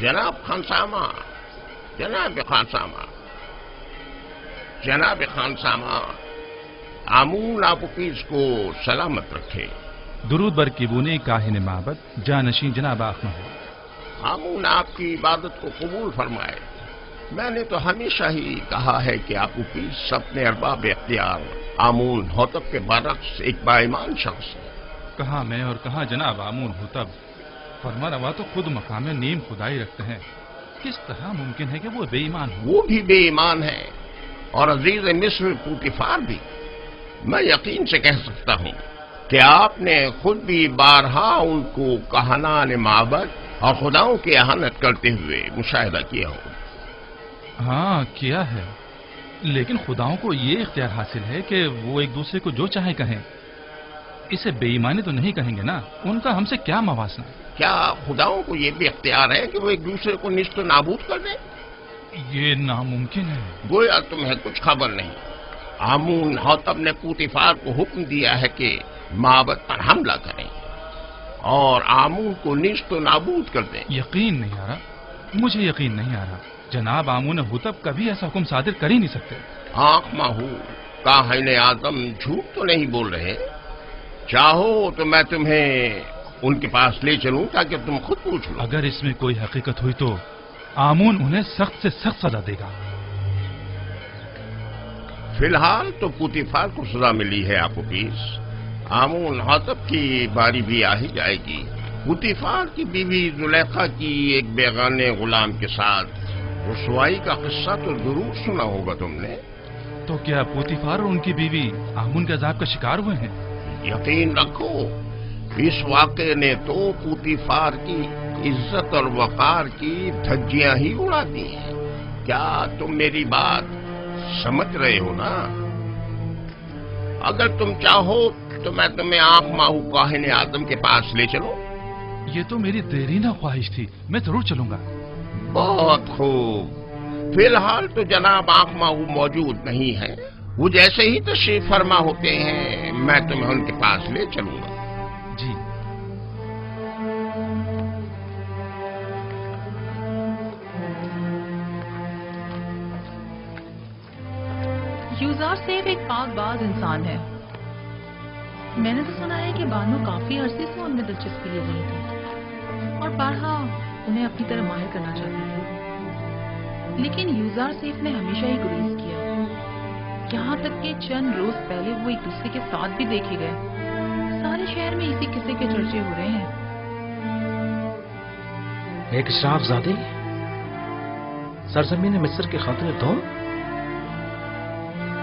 جناب خانسامہ، جناب خانسامہ، جناب خانسامہ، آمون آپ پیس کو سلامت رکھے۔ درود بر کیبونی کاہن معبد جانشین جناب آخمہو۔ آمون آپ کی عبادت کو قبول فرمائے۔ میں نے تو ہمیشہ ہی کہا ہے کہ آپ پیس اپنے ارباب اختیار آمون ہوتب کے برعکس ایک با ایمان شخص ہے۔ کہاں میں اور کہاں جناب آمون ہوتب، فرما روا تو خود مقام نیم خدائی رکھتے ہیں، کس طرح ممکن ہے کہ وہ بے ایمان ہو؟ وہ بھی بے ایمان ہے اور عزیز مصر پوتیفار بھی۔ میں یقین سے کہہ سکتا ہوں کہ آپ نے خود بھی بارہا ان کو کہنان معبد اور خداؤں کی اہانت کرتے ہوئے مشاہدہ کیا ہو۔ ہاں کیا ہے، لیکن خداؤں کو یہ اختیار حاصل ہے کہ وہ ایک دوسرے کو جو چاہے کہیں، اسے بے ایمانی تو نہیں کہیں گے نا، ان کا ہم سے کیا موازنہ؟ کیا خداؤں کو یہ بھی اختیار ہے کہ وہ ایک دوسرے کو نیست و نابود کر دیں؟ یہ ناممکن ہے۔ گویا تمہیں کچھ خبر نہیں۔ آمون ہوتب نے پوتیفار کو حکم دیا ہے کہ معبد پر حملہ کریں اور آمون کو نیست و نابود کر دیں۔ یقین نہیں آ رہا، مجھے یقین نہیں آ رہا، جناب آمون ہوتب کبھی ایسا حکم صادر کر ہی نہیں سکتے۔ آنکھ ماہو، کاہن اعظم جھوٹ تو نہیں بول رہے؟ چاہو تو میں تمہیں ان کے پاس لے چلوں تاکہ تم خود پوچھ لو۔ اگر اس میں کوئی حقیقت ہوئی تو آمون انہیں سخت سے سخت سزا دے گا۔ فی الحال تو پوتیفار کو سزا ملی ہے آپ پیس، آمون ہوتب کی باری بھی آ ہی جائے گی۔ پوتیفار کی بیوی زلیخا کی ایک بیگانے غلام کے ساتھ رسوائی کا قصہ تو ضرور سنا ہوگا تم نے۔ تو کیا پوتیفار اور ان کی بیوی آمون کے عذاب کا شکار ہوئے ہیں؟ یقین رکھو، اس واقعے نے تو پوتیفار کی عزت اور وقار کی دھجیاں ہی اڑا دی ہیں۔ کیا تم میری بات سمجھ رہے ہو نا؟ اگر تم چاہو تو میں تمہیں آنکھ ماہو کاہن اعظم کے پاس لے چلوں۔ یہ تو میری دیرینہ خواہش تھی، میں ضرور چلوں گا۔ بہت خوب، فی الحال تو جناب آنکھ ماہو موجود نہیں ہے، وہ جیسے ہی تشریف فرما ہوتے ہیں میں تمہیں ان کے پاس لے چلوں گا۔ جی۔ یوزار سیف ایک پاک باز انسان ہے۔ میں نے تو سنا ہے کہ بانو کافی عرصے سے ان میں دلچسپی لے رہی تھی اور بارہا انہیں اپنی طرح ماہر کرنا چاہتی تھی، لیکن یوزار سیف نے ہمیشہ ہی گریز کیا، یہاں تک کہ چند روز پہلے وہ ایک دوسرے کے ساتھ بھی دیکھے گئے۔ سارے شہر میں اسی قصے کے چرچے ہو رہے ہیں۔ ایک اشراف زادی سرزمین مصر کے خاطر دوم،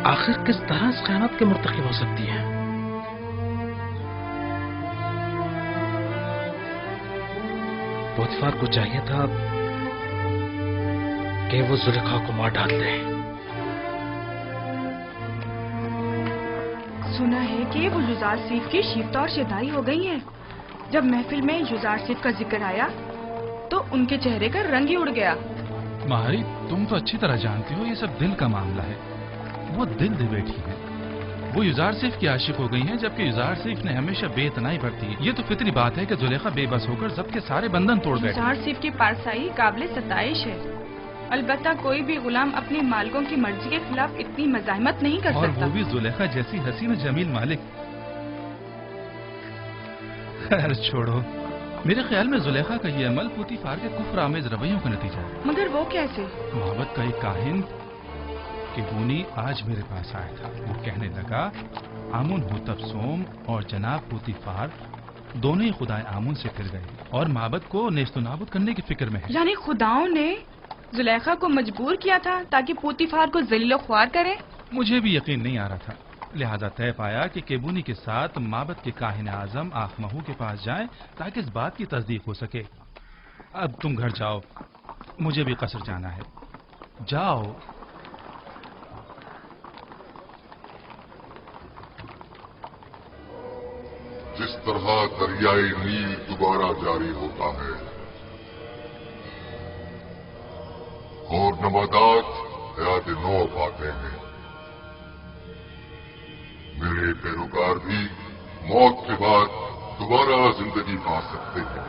آخر کس طرح اس خیانت کے مرتکب ہو سکتی ہے؟ پوتیفار کو چاہیے تھا کہ وہ زلیخا کو مار ڈال دے۔ سنا ہے کہ وہ یوزار سیف کی شیفتہ اور شیدائی ہو گئی ہیں۔ جب محفل میں یوزار سیف کا ذکر آیا تو ان کے چہرے کا رنگ ہی اڑ گیا۔ مہاری، تم تو اچھی طرح جانتی ہو یہ سب دل کا معاملہ ہے، وہ دل دے بیٹھی ہے، وہ یوزار سیف کی عاشق ہو گئی ہیں، جبکہ یوزار سیف نے ہمیشہ بے اتنائی برتی ہے۔ یہ تو فطری بات ہے کہ زلیخا بے بس ہو کر ضبط کے سارے بندھن توڑ بیٹھے۔ یوزار سیف کی پارسائی قابل ستائش ہے، البتہ کوئی بھی غلام اپنے مالکوں کی مرضی کے خلاف اتنی مزاحمت نہیں کر اور سکتا۔ وہ بھی زلیخا جیسی حسین و جمیل مالک۔ خیر چھوڑو، میرے خیال میں زلیخا کا یہ عمل پوتیفار کے کفر آمیز رویوں کا نتیجہ ہے۔ مگر وہ کیسے؟ معبد کا ایک کاہن کیبونی آج میرے پاس آیا تھا، وہ کہنے لگا آمون ہوتب سوم اور جناب پوتیفار دونوں ہی خدائے آمون سے پھر گئے اور معبد کو نیست و نابود کرنے کی فکر میں ہے۔ یعنی خداؤں نے زلیخا کو مجبور کیا تھا تاکہ پوتیفار کو ذلیل و خوار کرے؟ مجھے بھی یقین نہیں آ رہا تھا، لہذا طے پایا کہ کیبونی کے ساتھ معبد کے کاہن اعظم آخمہو کے پاس جائیں تاکہ اس بات کی تصدیق ہو سکے۔ اب تم گھر جاؤ، مجھے بھی قصر جانا ہے، جاؤ۔ جس طرح دریائے نیل دوبارہ جاری ہوتا ہے اور نباتات حیات نو پاتے ہیں، میرے پیروکار بھی موت کے بعد دوبارہ زندگی پا سکتے ہیں۔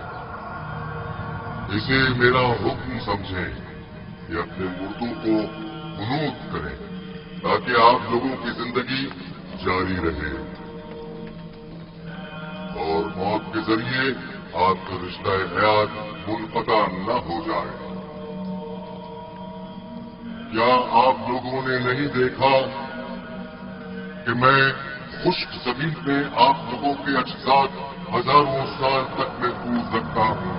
इसे मेरा हुक्म समझें कि अपने मुर्दों को कुनूत करें ताकि आप लोगों की जिंदगी जारी रहे और मौत के जरिए आपका रिश्ता हयात मुनक़ता न हो जाए। क्या आप लोगों ने नहीं देखा कि मैं खुश्क जमीन में आप लोगों के अजसाद हजारों साल तक महफूज रखता हूं।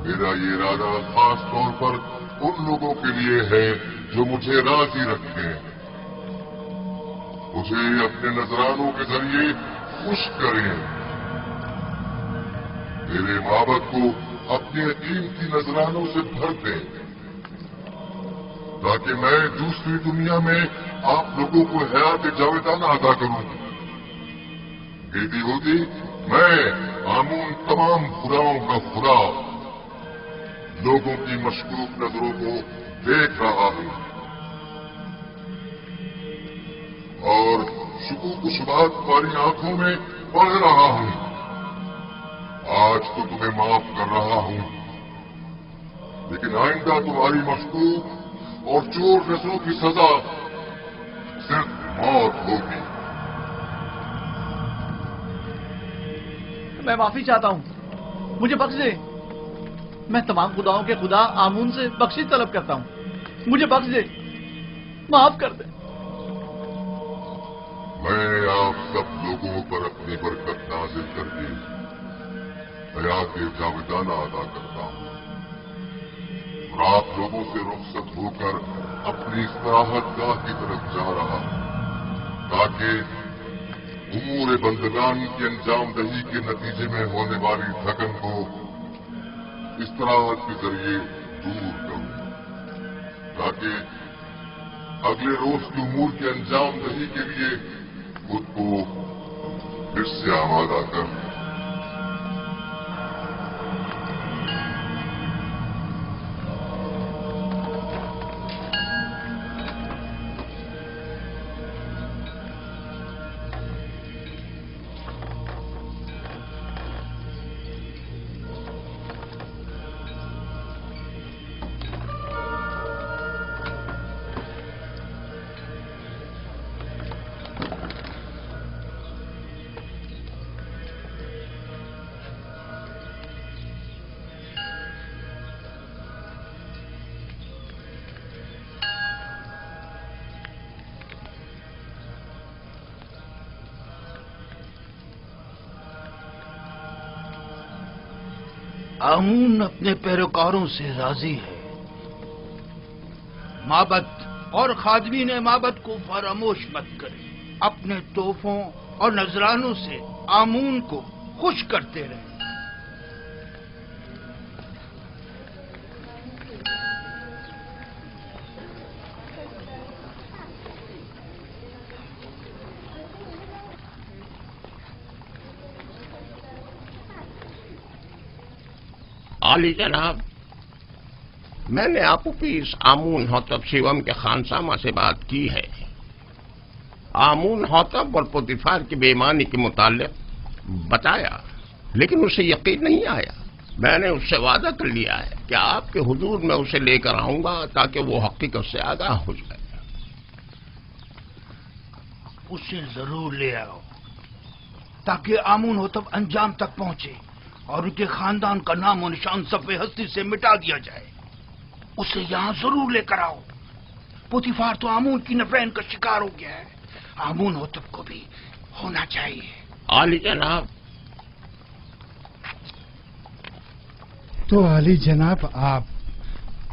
मेरा ये इरादा खास तौर पर उन लोगों के लिए है जो मुझे राजी रखें। मुझे अपने नजरानों के जरिए खुश करें। मेरे माबद को अपने कीमती नजरानों से भर दें ताकि मैं दूसरी दुनिया में आप लोगों को हयात जावेदाना अदा करूं। बेटी होती मैं आमून तमाम खुदाओं का खुदा लोगों की मशकूक नजरों को देख रहा हूं और शुकूक शुबात वाली आंखों में पढ़ रहा हूं। आज तो तुम्हें माफ कर रहा हूं लेकिन आइंदा तुम्हारी मशकूक और चोर नजरों की सजा सिर्फ मौत होगी। मैं माफी चाहता हूं, मुझे बख्श दे। मैं तमाम खुदाओं के खुदा आमून से बख्शिश तलब करता हूं, मुझे बख्श दे, माफ कर दे। मैं आप सब लोगों पर अपनी बरकत नाजिल करके हयात जावेदाना अदा करता हूं और आप लोगों से रुखसत होकर अपनी इस्तिराहत गाह की तरफ जा रहा हूं ताकि उमूर बंदगान की अंजाम दही के नतीजे में होने वाली थकन को इस्तिराहत के जरिए दूर करूं ताकि अगले रोज की उमूर के अंजाम दही के लिए खुद को फिर से आमादा कर। आमून अपने पैरोकारों से राजी है। माबद और खादमीन माबद को फरामोश मत करें। अपने तोहफों और नजरानों से आमून को खुश करते रहें। आली जनाब, मैंने आपुपीस आमून हौतब शिवम के खानसामा से बात की है। आमून हौतब और पुतिफार की बेईमानी के मुताल्लिक बताया लेकिन उसे यकीन नहीं आया। मैंने उससे वादा कर लिया है कि आपके हुजूर में उसे लेकर आऊंगा ताकि वो हकीकत से आगाह हो जाए। उसे जरूर ले आओ ताकि आमून हौतब अंजाम तक पहुंचे और उनके खानदान का नाम और निशान सफ़े हस्ती से मिटा दिया जाए। उसे यहां जरूर लेकर आओ। पुतिफार तो आमून की नफरत का शिकार हो गया है, आमून हौतब को भी होना चाहिए। आली जनाब। तो आली जनाब, आप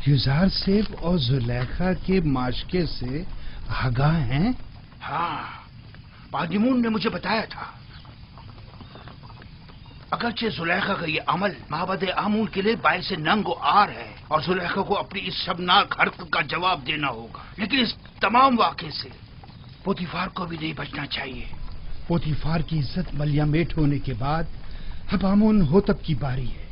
युजार सेब और जुलेखा के माशके से आगाह हैं? हाँ, बाजीमून ने मुझे बताया था। अगरचे जुलेखा का ये अमल माबद आमून के लिए बाइस नंग आर है और जुलेखा को अपनी इस शर्मनाक हरकत का जवाब देना होगा, लेकिन इस तमाम वाक़े से पुतिफार को भी नहीं बचना चाहिए। पुतिफार की इज्जत मलियामेट होने के बाद अब आमून हौतब की बारी है।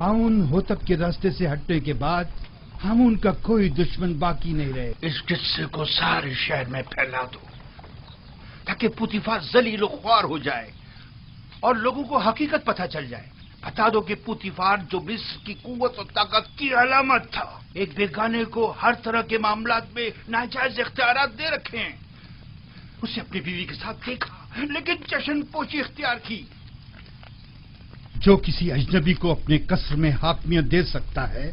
आमून हौतब के रास्ते से हटने के बाद आमून का कोई दुश्मन बाकी नहीं रहे। इस किस्से को सारे शहर में फैला दो ताकि पुतिफार जलील ख्वार हो जाए और लोगों को हकीकत पता चल जाए। बता दो कि पुतीफार जो मिस्र की कुव्वत और ताकत की अलामत था, एक बेगाने को हर तरह के मामलात में नाजायज इख्तियारात दे रखे हैं। उसे अपनी बीवी के साथ देखा लेकिन जश्न पोशी इख्तियार की। जो किसी अजनबी को अपने कसर में हाकमियत दे सकता है,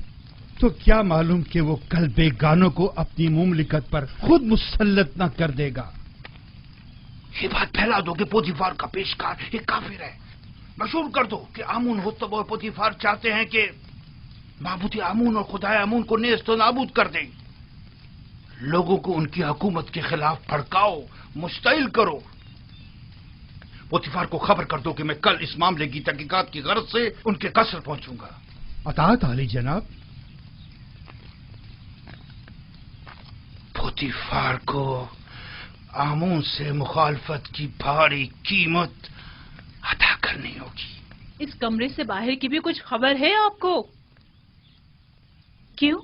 तो क्या मालूम कि वो कल बेगानों को अपनी मुमलिकत पर खुद मुसल्लत न कर देगा। ये बात फैला दो कि पोतीफार का पेशकार एक काफिर है। मशहूर कर दो कि आमून होतब और पोतीफार चाहते हैं कि माबूद आमून और खुदाए आमून को नेस्त नाबूद कर दें। लोगों को उनकी हुकूमत के खिलाफ भड़काओ, मुस्तइल करो। पोतीफार को खबर कर दो कि मैं कल इस मामले की तहकीकात की गर्ज से उनके कसर पहुंचूंगा। अतात आली जनाब। पोतीफार को आमून से मुखालफत की भारी कीमत अदा करनी होगी। इस कमरे से बाहर की भी कुछ खबर है आपको? क्यों,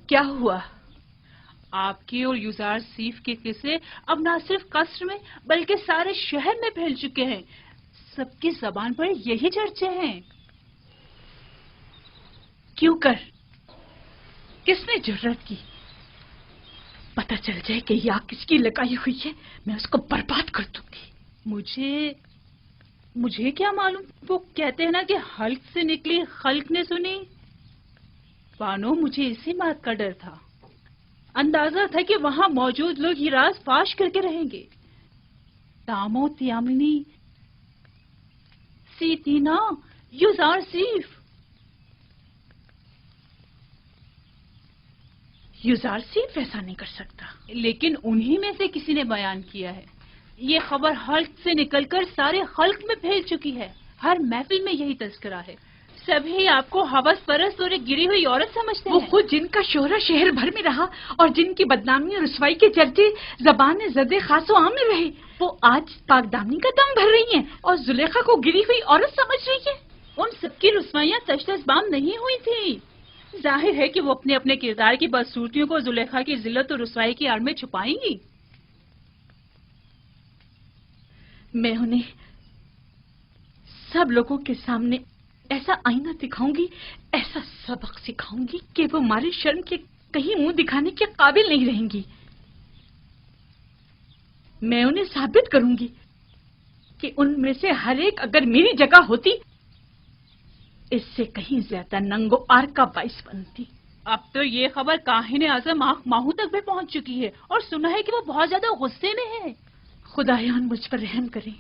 क्या हुआ? आपके और युजार सीफ के किस्से अब न सिर्फ कसर में बल्कि सारे शहर में फैल चुके हैं। सबकी जबान पर यही चर्चे हैं। क्यों कर? किसने जुर्रत की? पता चल जाए कि यह आग किसकी लगाई हुई है, मैं उसको बर्बाद कर दूंगी। मुझे क्या मालूम? वो कहते हैं ना कि हल्क से निकली खल्क ने सुनी। बानो, मुझे इसी बात का डर था। अंदाजा था कि वहां मौजूद लोग ये राज फाश करके रहेंगे। तामो त्यामिनी सीतीना युजार सीफ। युजार सीफ ऐसा नहीं कर सकता, लेकिन उन्हीं में से किसी ने बयान किया है। ये खबर हल्क से निकलकर सारे खल्क में फैल चुकी है। हर महफिल में यही तस्करा है। सभी आपको हवस परस्त और एक गिरी हुई औरत समझते हैं। वो खुद जिनका शोहरा शहर भर में रहा और जिनकी बदनामी और रुसवाई के चर्चे ज़बान ज़दे खासो आम में रहे, वो आज पाकदामनी का दम भर रही हैं और जुलेखा को गिरी हुई औरत समझ रही है। उन सबकी रुसवाइयां तशतशबाम नहीं हुई थी। जाहिर है कि वो अपने अपने किरदार की बदसूरतियों को जुलेखा की जिल्लत और रुसवाई की आड़ में छुपाएंगी। मैं उन्हें सब लोगों के सामने ऐसा आईना दिखाऊंगी, ऐसा सबक सिखाऊंगी कि वो हमारी शर्म के कहीं मुंह दिखाने के काबिल नहीं रहेंगी। मैं उन्हें साबित करूंगी कि उनमें से हर एक अगर मेरी जगह होती, इससे कहीं ज्यादा नंगो आर का बाइस बनती। अब तो ये खबर काहिने आजम आँख माहू तक भी पहुंच चुकी है और सुना है कि वो बहुत ज्यादा गुस्से में है। खुदायान मुझ पर रहम करें।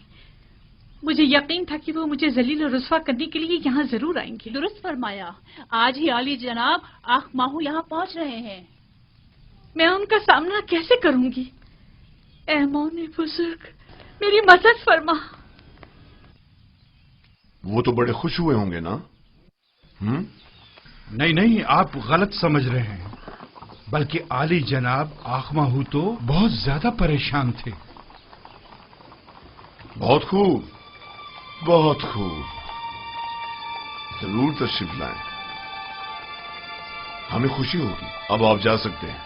मुझे यकीन था कि वो मुझे जलील और रुस्वा करने के लिए यहाँ जरूर आएंगे। दुरुस्त फरमाया। आज ही आली जनाब आँख माहू यहाँ पहुंच रहे हैं। मैं उनका सामना कैसे करूंगी? ऐ मौने बुजुर्ग, मेरी मदद फरमा। वो तो बड़े खुश हुए होंगे ना? नहीं नहीं, आप गलत समझ रहे हैं। बल्कि आली जनाब आखमाहू तो बहुत ज्यादा परेशान थे। बहुत खूब, बहुत खूब। जरूर तशरीफ लाएं, हमें खुशी होगी। अब आप जा सकते हैं।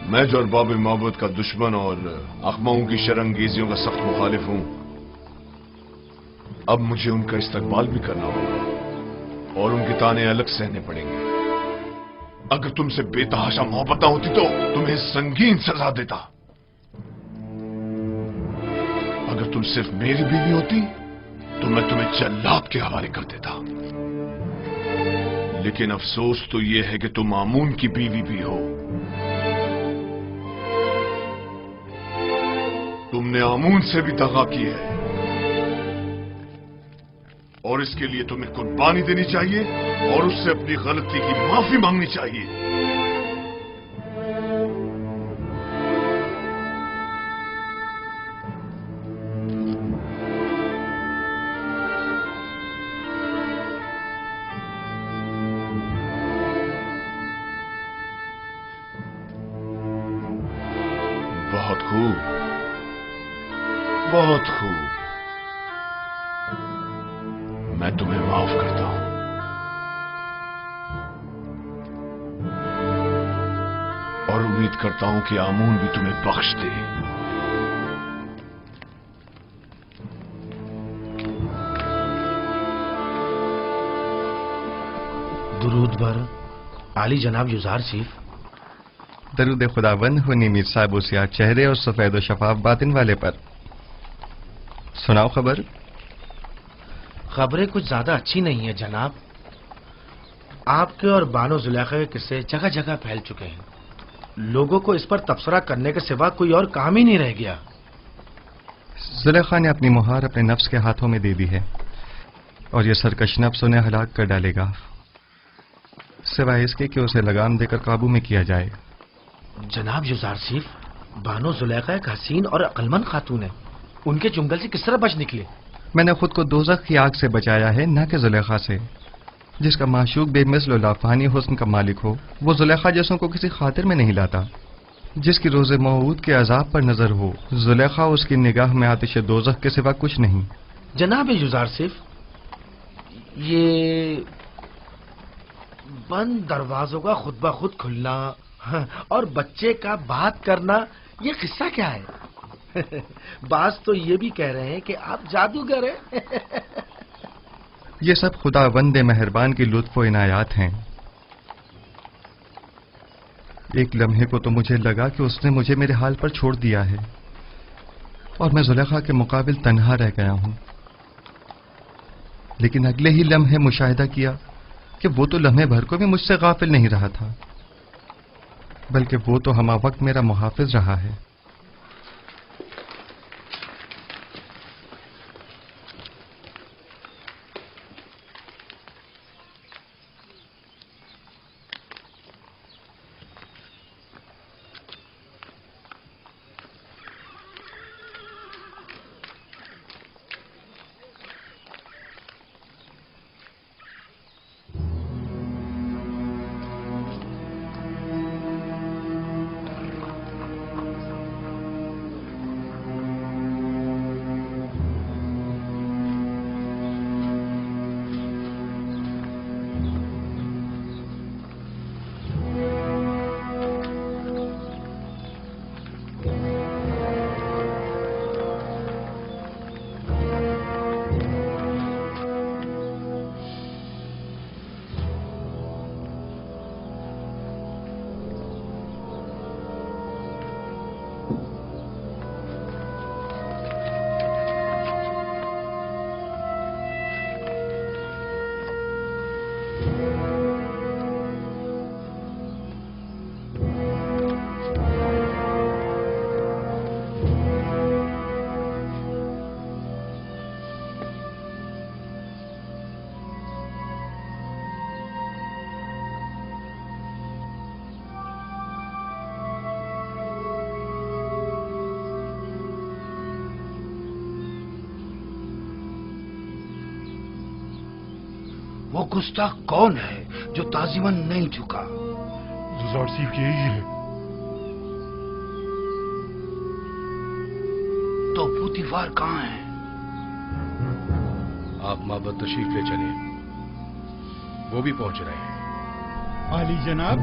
मैं जो अरबाब मोहब्बत का दुश्मन और अखमाओं की शरंगेजियों का सख्त मुखालिफ हूं, अब मुझे उनका इस्तकबाल भी करना होगा और उनके ताने अलग सहने पड़ेंगे। अगर तुमसे बेतहाशा मोहब्बत होती तो तुम्हें संगीन सजा देता। अगर तुम सिर्फ मेरी बीवी होती तो मैं तुम्हें जल्लाद के हवाले कर देता। लेकिन अफसोस तो यह है कि तुम आमून की बीवी भी हो। तुमने आमून से भी दगा की है और इसके लिए तुम्हें कुर्बानी देनी चाहिए और उससे अपनी गलती की माफी मांगनी चाहिए। बहुत खूब, बहुत खूब। میں تمہیں معاف کرتا ہوں. اور امید کرتا ہوں کہ آمون بھی تمہیں بخش دے. درود بر عالی جناب یوزار سیف. درود خداوند ہونی میر صاحب و سیاہ چہرے اور سفید و شفاف باطن والے پر. سناؤ خبر. خبریں کچھ زیادہ اچھی نہیں ہیں جناب. آپ کے اور بانو زلیخا کے قصے جگہ جگہ پھیل چکے ہیں. لوگوں کو اس پر تبصرہ کرنے کے سوا کوئی اور کام ہی نہیں رہ گیا. زلیخا نے اپنی مہار اپنے نفس کے ہاتھوں میں دے دی ہے اور یہ سرکش نفس انہیں ہلاک کر ڈالے گا، سوائے اس کے کہ اسے لگام دے کر قابو میں کیا جائے. جناب یوزار سیف، بانو زلیخا ایک حسین اور عقلمند خاتون ہے. ان کے چنگل سے کس طرح بچ نکلے؟ میں نے خود کو دوزخ کی آگ سے بچایا ہے، نہ کہ زلیخا سے. جس کا معشوق بے مثل و لافانی حسن کا مالک ہو وہ زلیخا جیسوں کو کسی خاطر میں نہیں لاتا. جس کی روز موعود کے عذاب پر نظر ہو، زلیخا اس کی نگاہ میں آتش دوزخ کے سوا کچھ نہیں. جناب یوزار سیف، یہ بند دروازوں کا خود بخود کھلنا اور بچے کا بات کرنا، یہ قصہ کیا ہے؟ بعض تو یہ بھی کہہ رہے ہیں کہ آپ جادوگر ہیں. یہ سب خدا وند مہربان کی لطف و عنایات ہیں. ایک لمحے کو تو مجھے لگا کہ اس نے مجھے میرے حال پر چھوڑ دیا ہے اور میں زلیخا کے مقابل تنہا رہ گیا ہوں. لیکن اگلے ہی لمحے مشاہدہ کیا کہ وہ تو لمحے بھر کو بھی مجھ سے غافل نہیں رہا تھا، بلکہ وہ تو ہمہ وقت میرا محافظ رہا ہے. وہ گستاخ کون ہے جو تعظیماً نہیں جھکا؟ یوزار سیف کی یہی ہے. تو پوتیفار کہاں ہے؟ آپ معبد تشریف لے چلیں، وہ بھی پہنچ رہے ہیں. عالی جناب،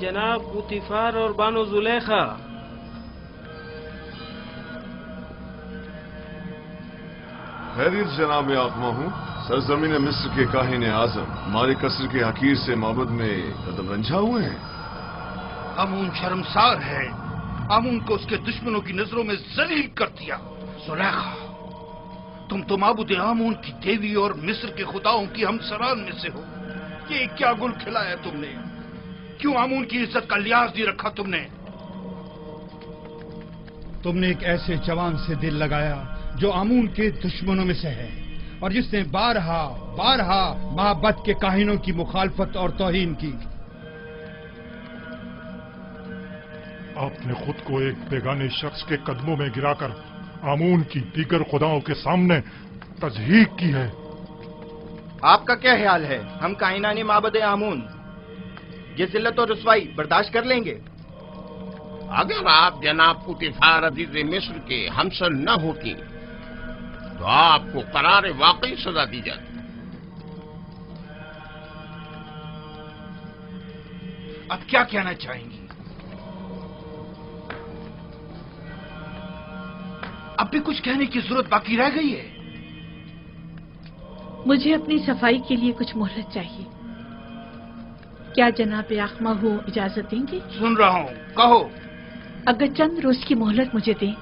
جناب پوتیفار اور بانو زلیخا. خیریت جناب آقما ہوں. سرزمین مصر کے کاہن اعظم ہمارے قصر کے حقیر سے معبد میں قدم رنجھا ہوئے ہیں. آمون شرمسار ہے. آمون کو اس کے دشمنوں کی نظروں میں ذلیل کر دیا. زلیخا، تم تو معبود آمون کی دیوی اور مصر کے خداؤں کی ہمسران میں سے ہو. یہ کیا گل کھلایا تم نے؟ کیوں آمون کی عزت کا لحاظ نہیں رکھا تم نے؟ تم نے ایک ایسے جوان سے دل لگایا جو آمون کے دشمنوں میں سے ہے اور جس نے بارہا بارہا محبت کے کاہنوں کی مخالفت اور توہین کی. آپ نے خود کو ایک بیگانے شخص کے قدموں میں گرا کر آمون کی دیگر خداؤں کے سامنے تضحیق کی ہے. آپ کا کیا خیال ہے؟ ہم کائنانی معبد آمون یہ ذلت اور رسوائی برداشت کر لیں گے؟ اگر آپ جناب پوتیفار عزیز مصر کے ہمسر نہ ہوتی تو آپ کو قرار واقعی سزا دی جاتی. اب کیا کہنا چاہیں گی؟ اب بھی کچھ کہنے کی ضرورت باقی رہ گئی ہے؟ مجھے اپنی صفائی کے لیے کچھ مہلت چاہیے. کیا جناب یاخما ہو اجازت دیں گے؟ سن رہا ہوں، کہو. اگر چند روز کی مہلت مجھے دیں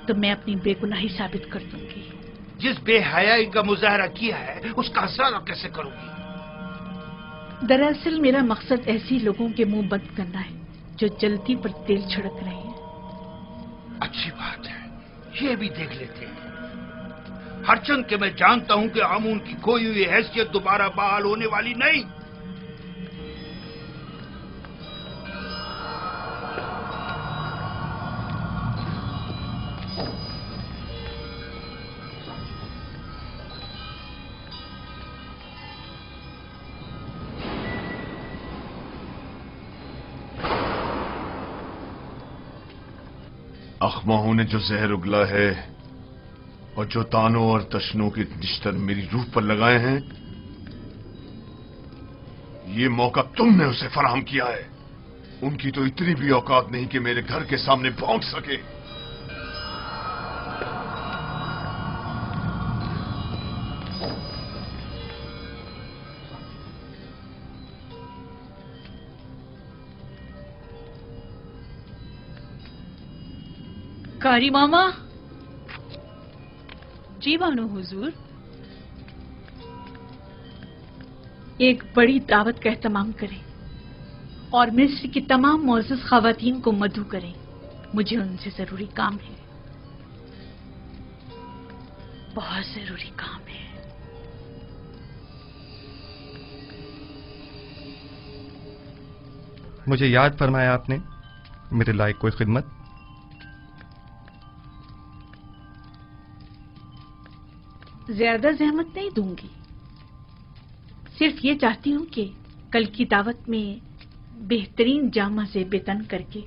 تو میں اپنی بے گناہی ثابت کر دوں گی. جس بے حیائی کا مظاہرہ کیا ہے اس کا اثر کیسے کروں گی؟ دراصل میرا مقصد ایسی لوگوں کے منہ بند کرنا ہے جو جلدی پر تیل چھڑک رہے ہیں. اچھی بات ہے، یہ بھی دیکھ لیتے ہیں. ہرچند کہ میں جانتا ہوں کہ آمون کی کھوئی ہوئی حیثیت دوبارہ بحال ہونے والی نہیں. اخماہوں نے جو زہر اگلا ہے اور جو تانوں اور تشنوں کے نشتر میری روح پر لگائے ہیں، یہ موقع تم نے اسے فراہم کیا ہے. ان کی تو اتنی بھی اوقات نہیں کہ میرے گھر کے سامنے بھونک سکے. کاری ماما. جی بانو حضور. ایک بڑی دعوت کا اہتمام کریں اور مصر کی تمام معزز خواتین کو مدعو کریں. مجھے ان سے ضروری کام ہے، بہت ضروری کام ہے. مجھے یاد فرمایا آپ نے میرے لائق کوئی خدمت؟ زیادہ زحمت نہیں دوں گی، صرف یہ چاہتی ہوں کہ کل کی دعوت میں بہترین جامہ سے بےتن کر کے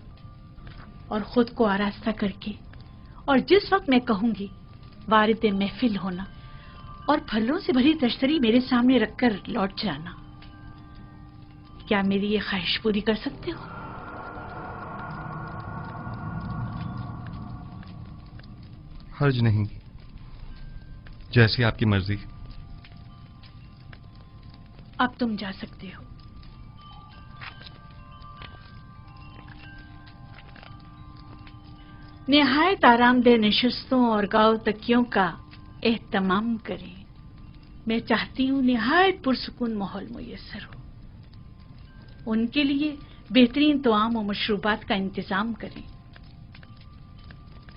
اور خود کو آراستہ کر کے اور جس وقت میں کہوں گی وارد محفل ہونا اور پھلوں سے بھری تشتری میرے سامنے رکھ کر لوٹ جانا. کیا میری یہ خواہش پوری کر سکتے ہو؟ حرج نہیں، جیسی آپ کی مرضی. اب تم جا سکتے ہو. نہایت آرام دہ نشستوں اور گاؤ تکیوں کا اہتمام کریں. میں چاہتی ہوں نہایت پرسکون ماحول میسر ہو. ان کے لیے بہترین طعام و مشروبات کا انتظام کریں.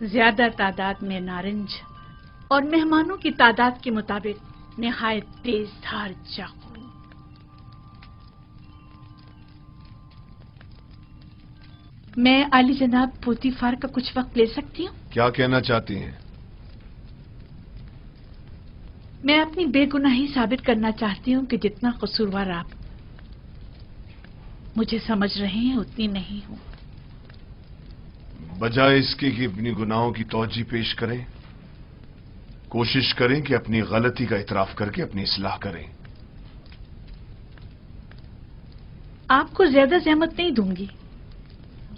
زیادہ تعداد میں نارنج اور مہمانوں کی تعداد کے مطابق نہایت تیز دھار چاقو. میں عالی جناب پوتیفار کا کچھ وقت لے سکتی ہوں؟ کیا کہنا چاہتی ہیں؟ میں اپنی بے گناہی ثابت کرنا چاہتی ہوں کہ جتنا قصوروار آپ مجھے سمجھ رہے ہیں اتنی نہیں ہوں. بجائے اس کے کہ اپنی گناہوں کی توجہ پیش کریں، کوشش کریں کہ اپنی غلطی کا اعتراف کر کے اپنی اصلاح کریں. آپ کو زیادہ زحمت نہیں دوں گی،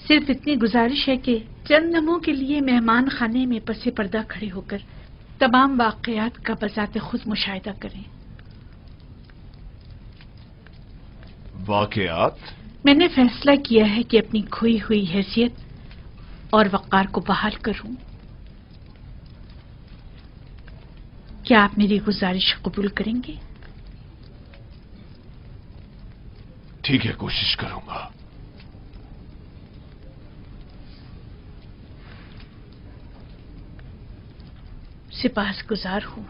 صرف اتنی گزارش ہے کہ چند لمحوں کے لیے مہمان خانے میں پس پردہ کھڑے ہو کر تمام واقعات کا بذات خود مشاہدہ کریں. واقعات؟ میں نے فیصلہ کیا ہے کہ اپنی کھوئی ہوئی حیثیت اور وقار کو بحال کروں. کیا آپ میری گزارش قبول کریں گے؟ ٹھیک ہے، کوشش کروں گا. सिपाहसगुजार हूँ।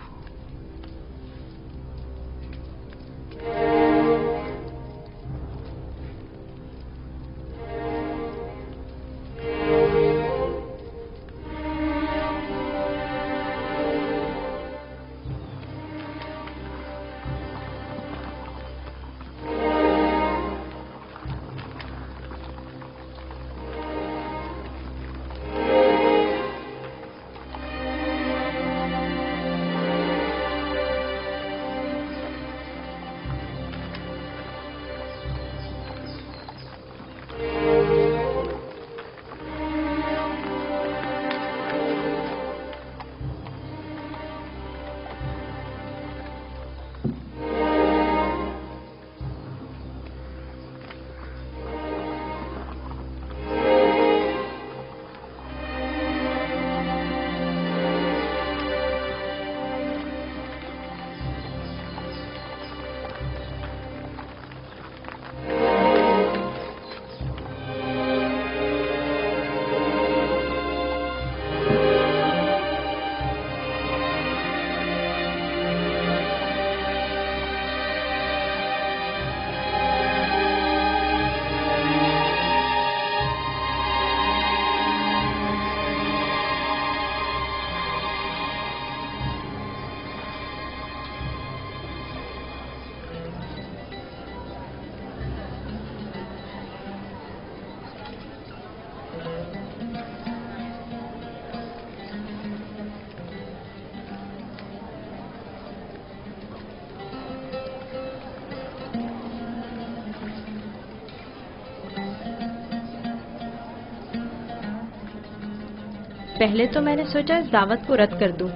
پہلے تو میں نے سوچا اس دعوت کو رد کر دوں،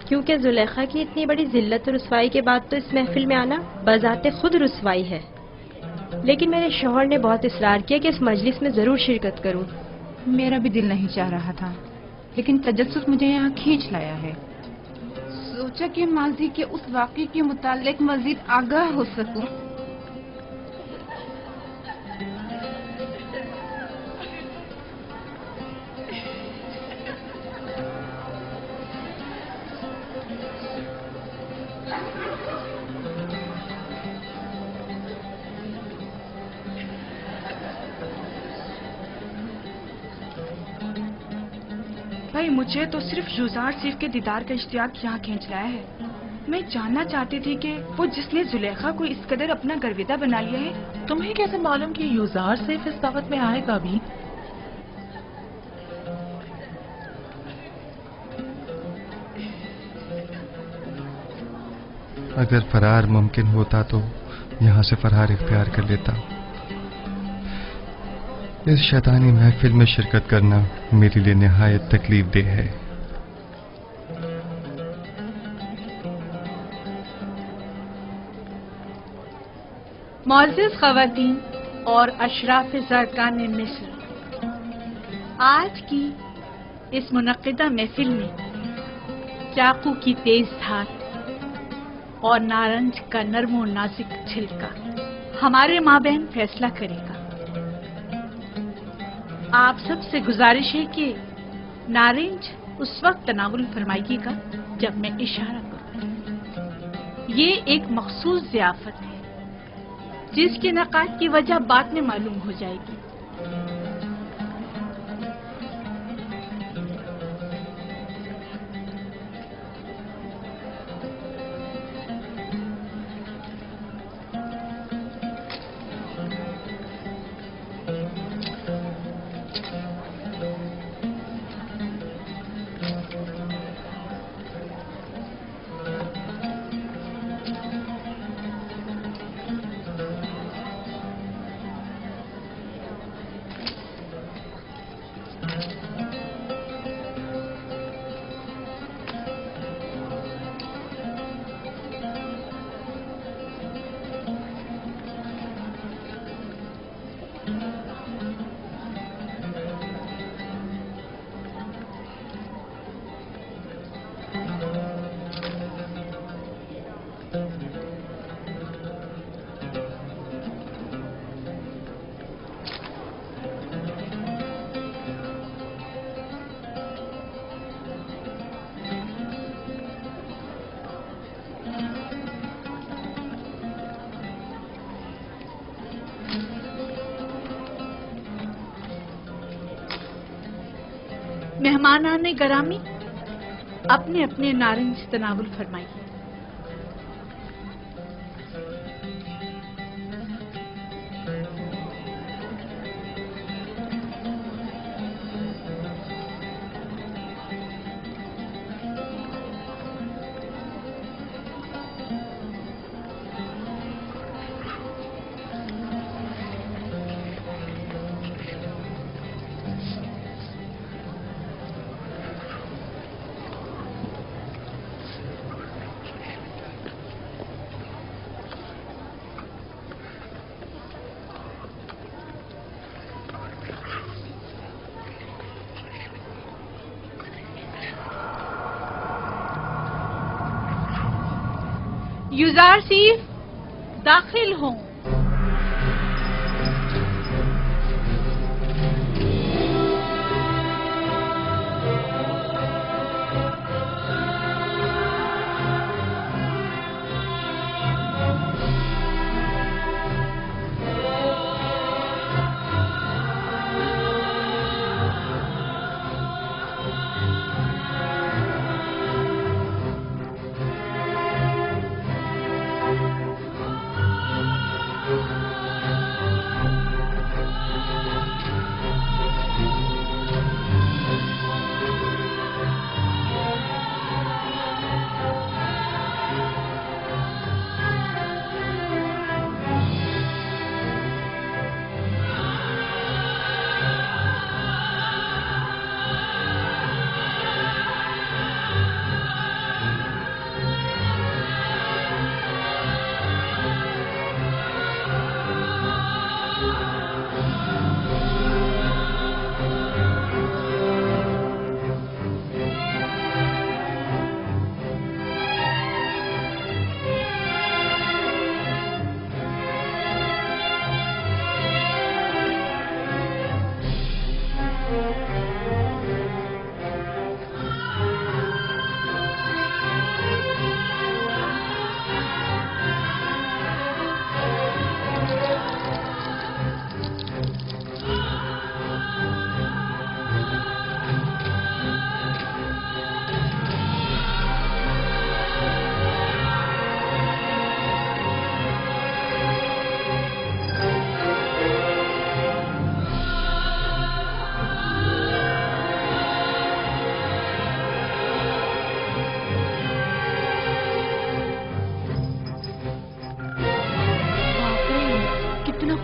کیونکہ زلیخا کی اتنی بڑی ذلت و رسوائی کے بعد تو اس محفل میں آنا بذات خود رسوائی ہے، لیکن میرے شوہر نے بہت اصرار کیا کہ اس مجلس میں ضرور شرکت کروں۔ میرا بھی دل نہیں چاہ رہا تھا، لیکن تجسس مجھے یہاں کھینچ لایا ہے۔ سوچا کہ ماضی کے اس واقعے کے متعلق مزید آگاہ ہو سکوں۔ بھائی مجھے تو صرف یوزار سیف کے دیدار کا اشتیاق یہاں کھینچ لایا ہے۔ میں جاننا چاہتی تھی کہ وہ جس نے زلیخا کو اس قدر اپنا گرویدہ بنا لیا ہے، تمہیں کیسے معلوم کہ یوزار سیف اس دعوت میں آئے گا بھی؟ اگر فرار ممکن ہوتا تو یہاں سے فرار اختیار کر لیتا۔ اس شیطانی محفل میں شرکت کرنا میرے لیے نہایت تکلیف دہ ہے۔ معزز خواتین اور اشراف زرکان مصر، آج کی اس منعقدہ محفل میں چاقو کی تیز دھار اور نارنج کا نرم و نازک چھلکا ہمارے مابین فیصلہ کرے گا۔ آپ سب سے گزارش ہے کہ نارنج اس وقت تناول فرمائیے گا جب میں اشارہ کروں۔ یہ ایک مخصوص ضیافت ہے جس کے انعقاد کی وجہ بعد میں معلوم ہو جائے گی۔ مہمانان گرامی اپنے اپنے نارنج تناول فرمائیے۔ یوزارسیف داخل ہوں۔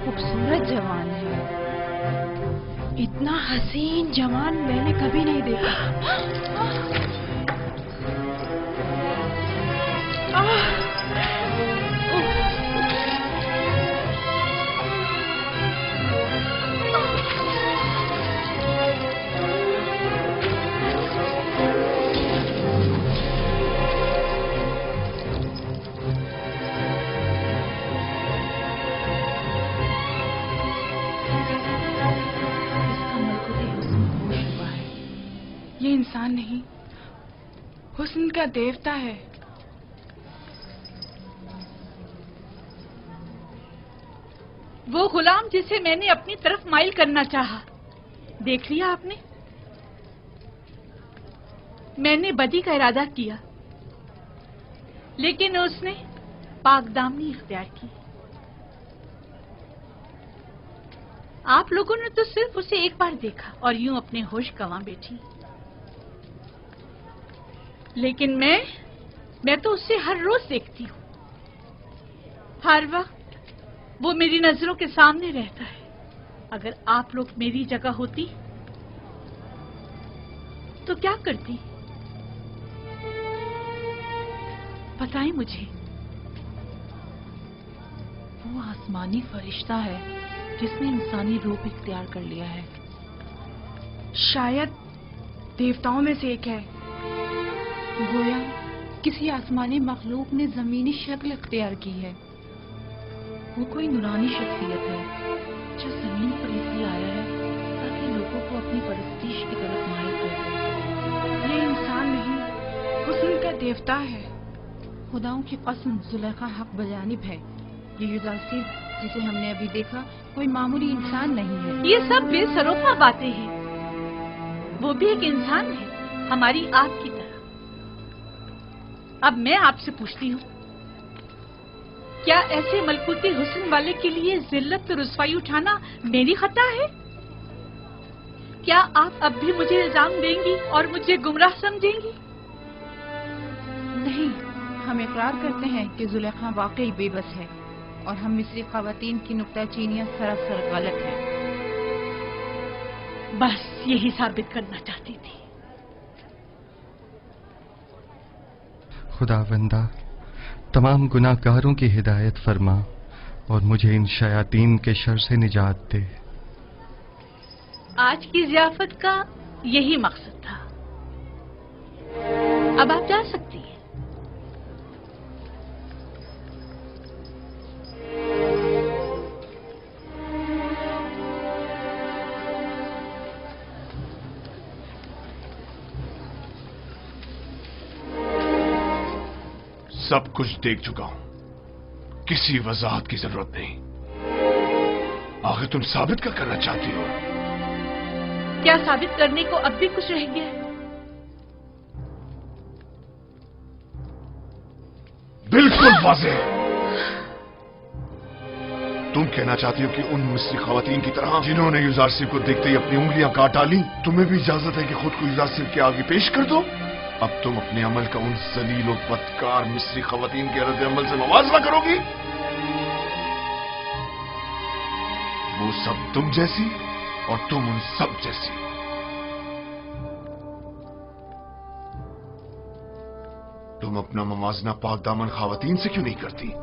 خوبصورت جوان ہے، اتنا حسین جوان میں نے کبھی نہیں دیکھا۔ یہ انسان نہیں، حسن کا دیوتا ہے۔ وہ غلام جسے میں نے اپنی طرف مائل کرنا چاہا، دیکھ لیا آپ نے؟ میں نے بدی کا ارادہ کیا، لیکن اس نے پاک دامنی اختیار کی۔ آپ لوگوں نے تو صرف اسے ایک بار دیکھا اور یوں اپنے ہوش گنوا بیٹھی، لیکن میں تو اسے ہر روز دیکھتی ہوں، ہر وقت وہ میری نظروں کے سامنے رہتا ہے۔ اگر آپ لوگ میری جگہ ہوتی تو کیا کرتی؟ بتائیں مجھے۔ وہ آسمانی فرشتہ ہے جس نے انسانی روپ اختیار کر لیا ہے۔ شاید دیوتاؤں میں سے ایک ہے، گویا کسی آسمانی مخلوق نے زمینی شکل اختیار کی ہے۔ وہ کوئی نورانی شخصیت ہے جو زمین پر اس لیے آیا ہے تاکہ لوگوں کو اپنی پرستش کی طرف مائل کر دے۔ یہ انسان نہیں، حسن کا دیوتا ہے۔ خداؤں کی قسم، زلیخا حق بجانب ہے۔ یہ یوزارسیف جسے ہم نے ابھی دیکھا کوئی معمولی انسان نہیں ہے۔ یہ سب بے سروپا باتیں ہیں۔ वो भी एक इंसान है, हमारी आप की तरह। अब मैं आपसे पूछती हूँ, क्या ऐसे मलकूती हुस्न वाले के लिए जिल्लत और रुसवाई उठाना मेरी खता है? क्या आप अब भी मुझे इल्जाम देंगी और मुझे गुमराह समझेंगी? नहीं, हम इकरार करते हैं कि जुलेखा वाकई बेबस है और हम मिस्री ख़वातीन की नुक्ताचीनियां सरासर गलत हैं। बस यही साबित करना चाहती थी। खुदावंदा, तमाम गुनाहगारों की हिदायत फरमा और मुझे इन शयातीन के शर से निजात दे। आज की ज़ियाफत का यही मकसद था। अब आप जा सकती हैं। सब कुछ देख चुका हूं, किसी वजाहत की जरूरत नहीं। आखिर तुम साबित क्या करना चाहती हो? क्या साबित करने को अब भी कुछ रह गया है? बिल्कुल वाज़ेह। तुम कहना चाहती हो कि उन मिस्री ख़वातीन की तरह जिन्होंने युजारसिफ को देखते ही अपनी उंगलियां काट डाली, तुम्हें भी इजाजत है कि खुद को युजारसिफ के आगे पेश कर दो? अब तुम अपने अमल का उन जलील और बदकार मिस्री ख़वातीन के रद्द अमल से मुवाज़ना करोगी? वो सब तुम जैसी और तुम उन सब जैसी। तुम अपना मवाजना पाक दामन ख़वातीन से क्यों नहीं करती?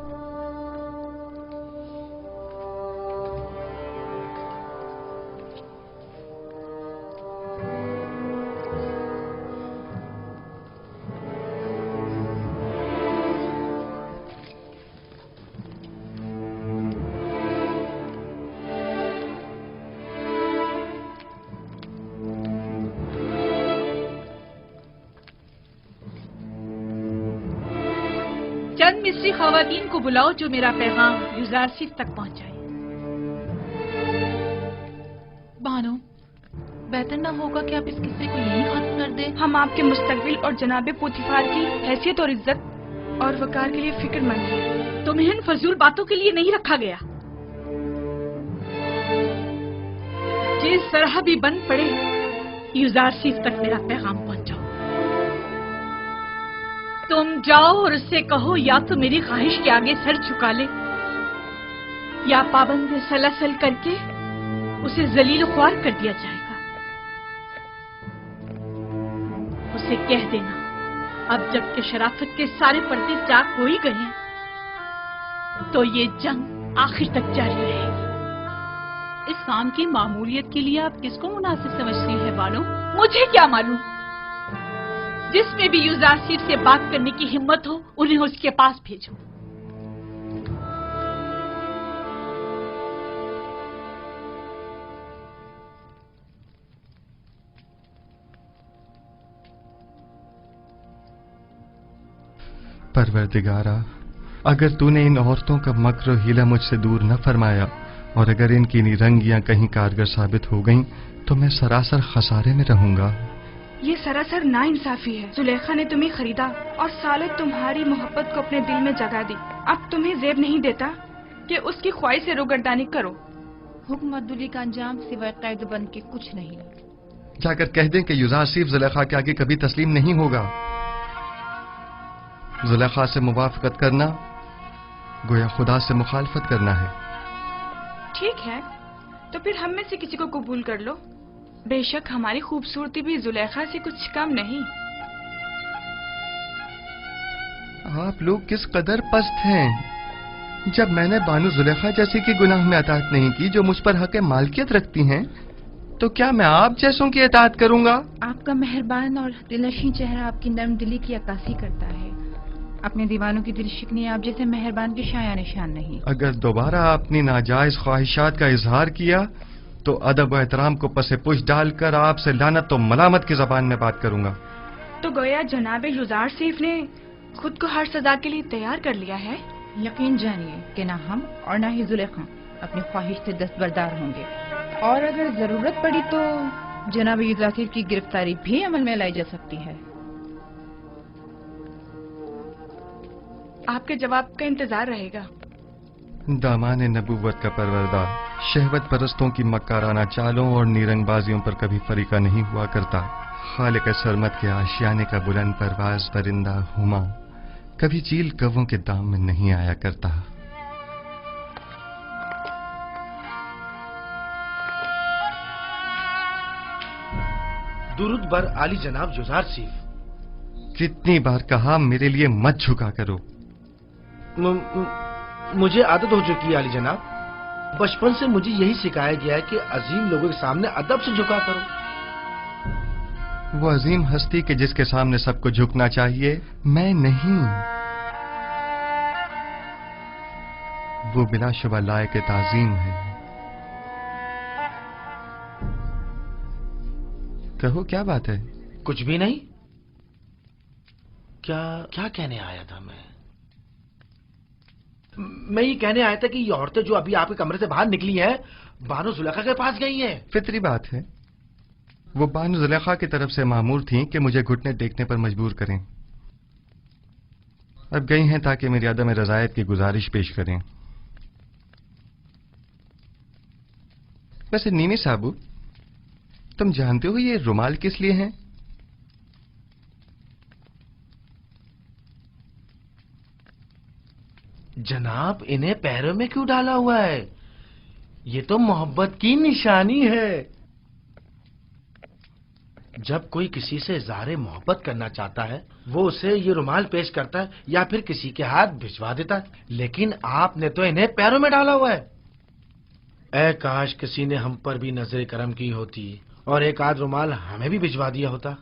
चंद मिस्री ख़वातीन को बुलाओ जो मेरा पैगाम युजारसिफ तक पहुंचाए। बानो, बेहतर न होगा कि आप इस किस्से को यहीं खत्म कर दें? हम आपके मुस्तकबिल और जनाबे पोतीफार की हैसियत और इज्जत और वकार के लिए फिक्रमंद हैं। तुम्हें इन फजूल बातों के लिए नहीं रखा गया। जिस तरह भी बन पड़े, युजारसिफ तक मेरा पैगाम पहुंचाओ। तुम जाओ और उससे कहो या तो मेरी ख्वाहिश के आगे सर झुका ले या पाबंद सलसल करके उसे जलील ख्वार कर दिया जाएगा। उसे कह देना, अब जबकि शराफत के सारे पर्दे चाक हो ही गए हैं, तो ये जंग आखिर तक जारी रहेगी। इस काम की मामूलियत के लिए आप किसको मुनासिब समझती हैं बानो? मुझे क्या मालूम। जिसमें भी युजारसिफ से बात करने की हिम्मत हो, उन्हें उसके पास भेजो। परवरदिगारा, अगर तूने इन औरतों का मक्र हीला मुझसे दूर न फरमाया और अगर इनकी निरंगियां कहीं कारगर साबित हो गईं, तो मैं सरासर खसारे में रहूंगा। ये सरासर नाइंसाफी है। जुलेखा ने तुम्हें खरीदा और सालों तुम्हारी मोहब्बत को अपने दिल में जगा दी। अब तुम्हें जेब नहीं देता कि उसकी ख्वाहिश से रोगर्दानी करो। हुक्म अब्दुल्ली का अंजाम सिवाय कैद बन के कुछ नहीं। जाकर कह दें कि युजारसिफ जुलेखा के आगे कभी तस्लीम नहीं होगा। जुलेखा से मुवाफकत करना गोया खुदा से मुखालफत करना है। ठीक है, तो फिर हम में से किसी को कबूल कर लो। बेशक हमारी खूबसूरती भी जुलेखा से कुछ कम नहीं। आप लोग किस कदर पस्त हैं। जब मैंने बानो जुलेखा जैसी की गुनाह में अताअत नहीं की जो मुझ पर हक मालकियत रखती हैं, तो क्या मैं आप जैसों की अताअत करूंगा? आपका मेहरबान और दिलनशीं चेहरा आपकी नर्म दिली की अक्कासी करता है। अपने दीवानों की दिल शिकनी आप जैसे मेहरबान के शाया निशान नहीं। अगर दोबारा अपनी नाजायज ख्वाहिशात का इजहार किया तो अदब व एहतराम को पसे पुश डालकर आपसे लानत और मलामत की जबान में बात करूंगा। तो गोया जनाब युजारसिफ ने खुद को हर सजा के लिए तैयार कर लिया है। यकीन जानिए कि ना हम और ना ही जुलेखा अपनी ख्वाहिश से दस्तबरदार होंगे, और अगर जरूरत पड़ी तो जनाब युजासिफ की गिरफ्तारी भी अमल में लाई जा सकती है। आपके जवाब का इंतजार रहेगा। दामाने नबूवत का परवरदा शहवत परस्तों की मक्काराना चालों और नीरंगबाजियों पर कभी फरीका नहीं हुआ करता। खालिक सरमत के आशियाने का बुलंद परवाज परिंदा हुमा कभी चील कव्वों के दाम में नहीं आया करता। दुरूद बर आली जनाब युजार सीफ। कितनी बार कहा मेरे लिए मत झुका करो। मुझे आदत हो चुकी है आली जनाब। बचपन से मुझे यही सिखाया गया है कि अजीम लोगों के सामने अदब से झुका करो। वो अजीम हस्ती के जिसके सामने सबको झुकना चाहिए, मैं नहीं। वो बिलाशुबा लायक ताजीम है। कहो क्या बात है? कुछ भी नहीं। क्या कहने आया था मैं ये कहने आया था कि ये औरतें जो अभी आपके कमरे से बाहर निकली हैं, बानो जुलेखा के पास गई हैं। फितरी बात है। वो बानो जुलेखा की तरफ से मामूर थीं कि मुझे घुटने टेकने पर मजबूर करें। अब गई हैं ताकि मेरी अदम रजायत की गुजारिश पेश करें। वैसे नीमी साबू, तुम जानते हो ये रुमाल किस लिए है? जनाब, इन्हें पैरों में क्यों डाला हुआ है? ये तो मोहब्बत की निशानी है। जब कोई किसी से इज़हार मोहब्बत करना चाहता है, वो उसे ये रुमाल पेश करता है या फिर किसी के हाथ भिजवा देता है, लेकिन आपने तो इन्हें पैरों में डाला हुआ है। ऐ काश किसी ने हम पर भी नजर करम की होती और एक आध रुमाल हमें भी भिजवा दिया होता।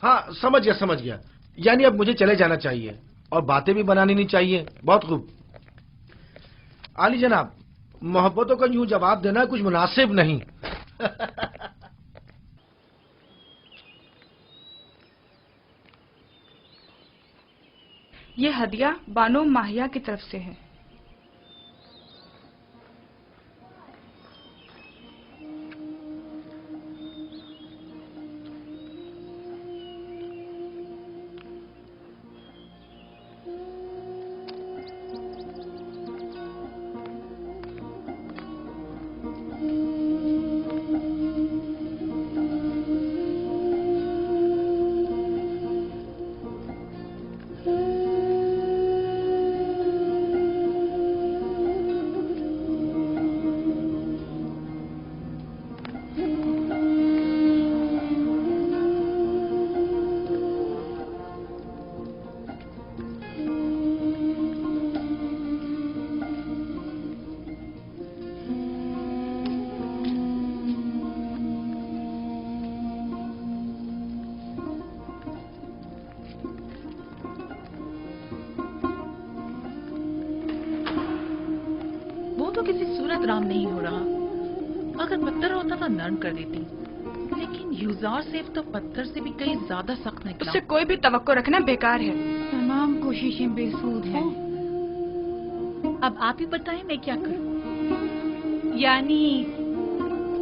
हाँ, समझ गया। यानी अब मुझे चले जाना चाहिए और बातें भी बनानी नहीं चाहिए। बहुत खूब आली जनाब, मोहब्बतों का यूं जवाब देना कुछ मुनासिब नहीं। ये हदिया बानो माहिया की तरफ से है। किसी सूरत राम नहीं हो रहा। अगर पत्थर होता तो नरम कर देती, लेकिन युजार सेफ तो पत्थर से भी कहीं ज्यादा सख्त निकला। उससे कोई भी तवक्को रखना बेकार है। तमाम कोशिशें बेसूद हैं। अब आप ही बताएं मैं क्या करूं? यानी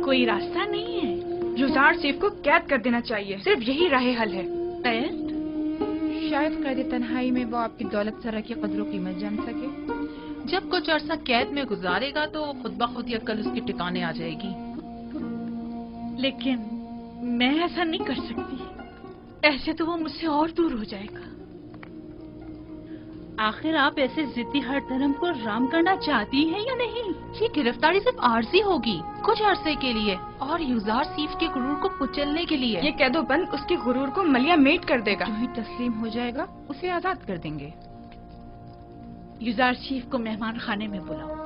कोई रास्ता नहीं है? युजार सेफ को कैद कर देना चाहिए, सिर्फ यही राह हल है। कैद? शायद कैद तन्हाई में वो आपकी दौलत सरा की कदरों कीमत जान सके। जब कुछ अरसा कैद में गुजारेगा तो खुद ब खुद ही अक्ल उसके ठिकाने आ जाएगी। लेकिन मैं ऐसा नहीं कर सकती, ऐसे तो वो मुझसे और दूर हो जाएगा। आखिर आप ऐसे जिद्दी हर धर्म को राम करना चाहती हैं या नहीं? ये गिरफ्तारी सिर्फ आर्जी होगी, कुछ अरसे के लिए, और युजार सीफ के गुरूर को कुचलने के लिए। ये कैदोबंद उसके गुरूर को मलिया मेट कर देगा। जो ही तस्लीम हो जाएगा उसे आजाद कर देंगे। युजार सीफ को मेहमान खाने में बुलाओ।